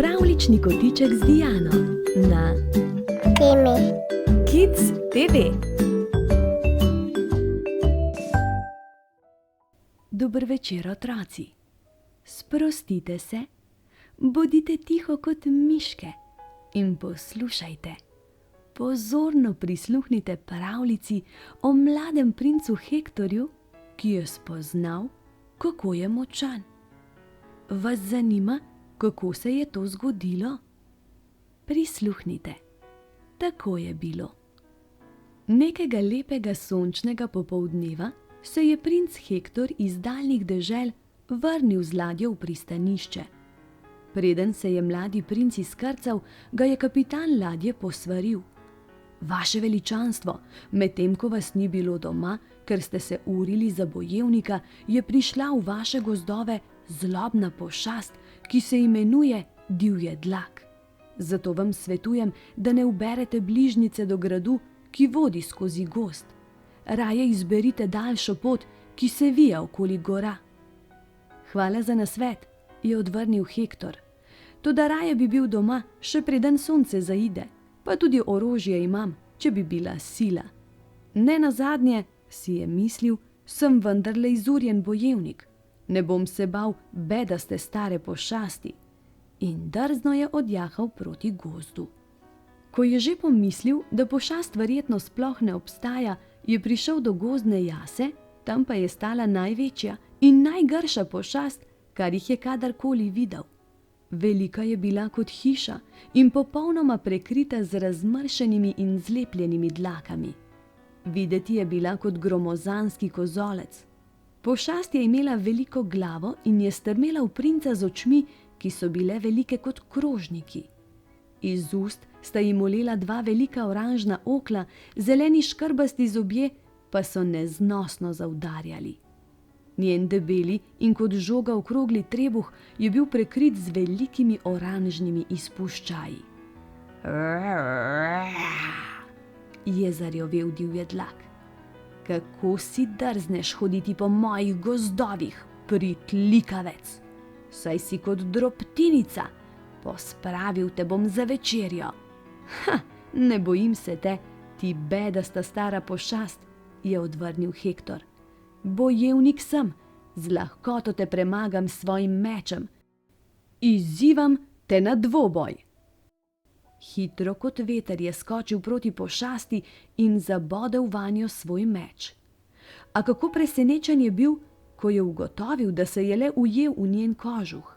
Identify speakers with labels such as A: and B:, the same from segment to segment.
A: Pravljični kotiček z Diano na
B: Temi.
A: Kids TV. Dober večer, otroci. Sprostite se, bodite tiho kot miške in poslušajte. Pozorno prisluhnite pravljici o mladem princu Hektorju, ki je spoznal, kako je močan. Vas zanima, kako se je to zgodilo? Prisluhnite. Tako je bilo. Nekega lepega sončnega popoldneva se je princ Hektor iz daljnih dežel vrnil z ladjo v pristanišče. Preden se je mladi princ izkrcal, ga je kapitan ladje posvaril: Vaše veličanstvo, medtem ko vas ni bilo doma, ker ste se urili za bojevnika, je prišla v vaše gozdove zlobna pošast, ki se imenuje divjedlak. Zato vam svetujem, da ne uberete bližnjice do gradu, ki vodi skozi gozd. Raje izberite daljšo pot, ki se vija okoli gora. Hvala za nasvet, je odvrnil Hektor. Toda raje bi bil doma, še preden sonce zaide, pa tudi orožje imam, če bi bila sila. Ne nazadnje, si je mislil, sem vendarle izurjen bojevnik. Ne bom se bal bedaste stare pošasti. In drzno je odjahal proti gozdu. Ko je že pomislil, da pošast verjetno sploh ne obstaja, je prišel do gozdne jase, tam pa je stala največja in najgrša pošast, kar jih je kadarkoli videl. Velika je bila kot hiša in popolnoma prekrita z razmršenimi in zlepljenimi dlakami. Videti je bila kot gromozanski kozolec. Pošast je imela veliko glavo in je strmela v princa z očmi, ki so bile velike kot krožniki. Iz ust sta ji molela dva velika oranžna okla, zeleni škrbasti zobje pa so neznosno zaudarjali. Njen debeli in kot žoga okrogli trebuh je bil prekrit z velikimi oranžnimi izpuščaji. Je zarjovel divjedlak. Kako si drzneš hoditi po mojih gozdovih, pritlikavec? Saj si kot drobtinica, pospravil te bom za večerjo. Ne bojim se te, ti bedasta stara pošast, je odvrnil Hektor. Bojevnik sem, z lahkoto te premagam s svojim mečem. Izzivam te na dvoboj. Hitro kot veter je skočil proti pošasti in zabodel vanjo svoj meč. A kako presenečen je bil, ko je ugotovil, da se je le ujel v njen kožuh.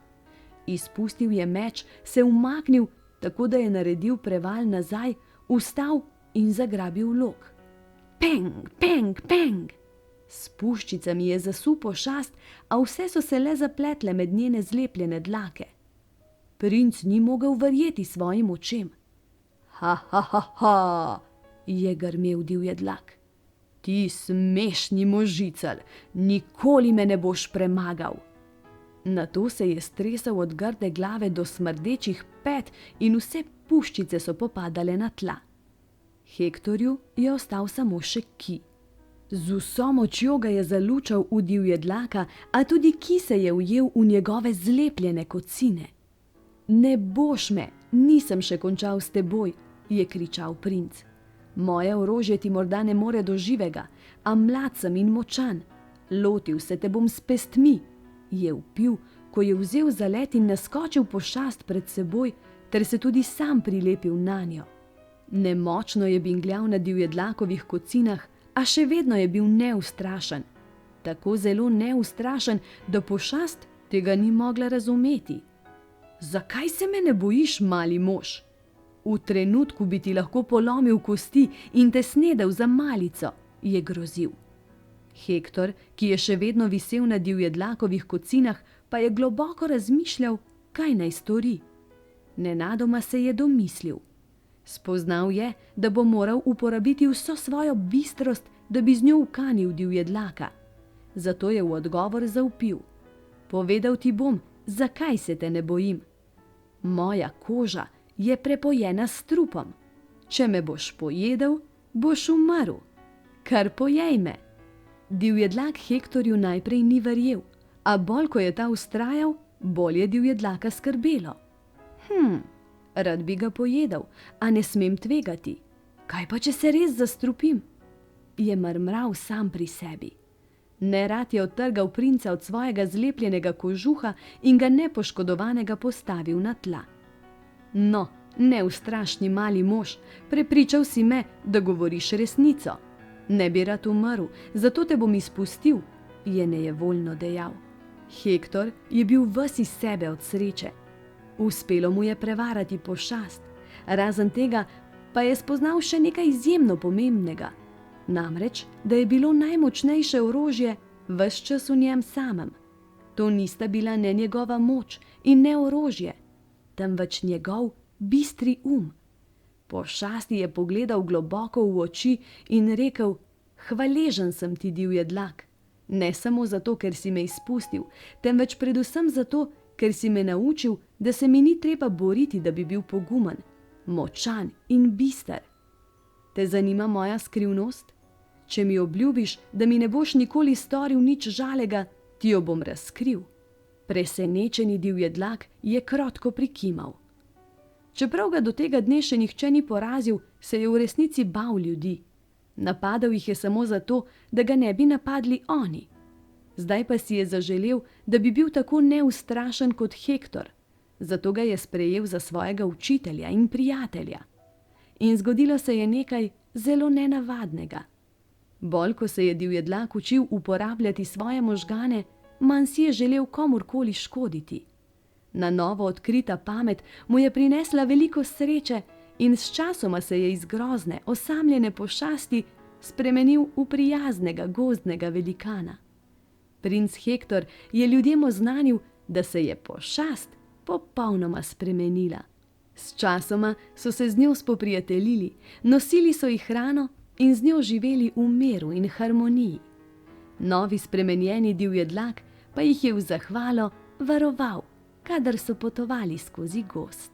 A: Izpustil je meč, se umaknil, tako da je naredil preval nazaj, vstal in zagrabil lok. Peng, peng, peng! S puščicami je zasul pošast, a vse so se le zapletle med njene zlepljene dlake. Princ ni mogel verjeti svojim očem. Ha, je grmel divjedlak. Ti smešni možicelj, nikoli me ne boš premagal. Nato se je stresel od grde glave do smrdečih pet in vse puščice so popadale na tla. Hektorju je ostal samo še ki. Z vso močjo ga je zalučal v divjedlaka, a tudi ki se je ujel v njegove zlepljene kocine. Ne boš me, nisem še končal s teboj, je kričal princ. Moje orožje ti morda ne more do živega, a mlad sem in močan. Lotil se te bom s pestmi, je vpil, ko je vzel zalet in naskočil pošast pred seboj, ter se tudi sam prilepil nanjo. Nemočno je bingljal na divjedlakovih kocinah, a še vedno je bil neustrašen. Tako zelo neustrašen, da pošast tega ni mogla razumeti. Zakaj se me ne bojiš, mali mož? V trenutku bi ti lahko polomil kosti in te snedel za malico, je grozil. Hektor, ki je še vedno visel na divjedlakovih kocinah, pa je globoko razmišljal, kaj naj stori. Nenadoma se je domislil. Spoznal je, da bo moral uporabiti vso svojo bistrost, da bi z njo ukanil divjedlaka. Zato je v odgovor zavpil: Povedal ti bom, zakaj se te ne bojim. Moja koža je prepojena s trupom. Če me boš pojedel, boš umrl. Kar pojej me. Divjedlak Hektorju najprej ni verjel, a bolj ko je ta vztrajal, bolj je divjedlaka skrbelo. Rad bi ga pojedel, a ne smem tvegati. Kaj pa, če se res zastrupim? Je mrmral sam pri sebi. Nerad je odtrgal princa od svojega zlepljenega kožuha in ga nepoškodovanega postavil na tla. No, neustrašni mali mož, prepričal si me, da govoriš resnico. Ne bi rad umrl, zato te bom izpustil, je nejevoljno dejal. Hektor je bil ves iz sebe od sreče. Uspelo mu je prevarati pošast, razen tega pa je spoznal še nekaj izjemno pomembnega. Namreč, da je bilo najmočnejše orožje ves čas v njem samem. To nista bila ne njegova moč in ne orožje, temveč njegov bistri Pošasti je pogledal globoko v oči in rekel: hvaležen sem ti, divjedlak. Ne samo zato, ker si me izpustil, temveč predvsem zato, ker si me naučil, da se mi ni treba boriti, da bi bil pogumen, močan in bister. Te zanima moja skrivnost? Če mi obljubiš, da mi ne boš nikoli storil nič žalega, ti jo bom razkril. Presenečeni divjedlak je krotko prikimal. Čeprav ga do tega dne še nihče ni porazil, se je v resnici bal ljudi. Napadal jih je samo zato, da ga ne bi napadli oni. Zdaj pa si je zaželel, da bi bil tako neustrašen kot Hektor, zato ga je sprejel za svojega učitelja in prijatelja. In zgodilo se je nekaj zelo nenavadnega. Bolj ko se je divjedlak učil uporabljati svoje možgane, manj si je želel komurkoli škoditi. Na novo odkrita pamet mu je prinesla veliko sreče in sčasoma se je iz grozne, osamljene pošasti spremenil v prijaznega gozdnega velikana. Princ Hektor je ljudem oznanil, da se je pošast popolnoma spremenila. Sčasoma so se z njo spoprijateljili, nosili so ji hrano in z njo živeli v miru in harmoniji. Novi spremenjeni divjedlak pa jih je v zahvalo varoval, kadar so potovali skozi gozd.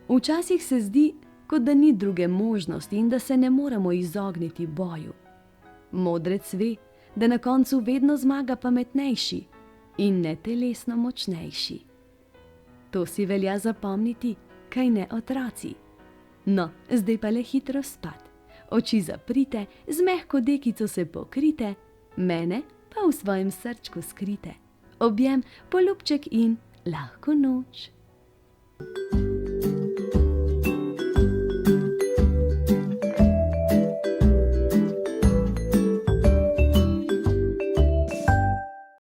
A: Včasih se zdi, kot da ni druge možnosti in da se ne moremo izogniti boju. Modrec ve, da na koncu vedno zmaga pametnejši in ne telesno močnejši. To si velja zapomniti, kaj ne, otroci? No, zdaj pa le hitro spat. Oči zaprite, z mehko dekico se pokrite, mene pa v svojem srčku skrite. Objem, poljubček in lahko noč.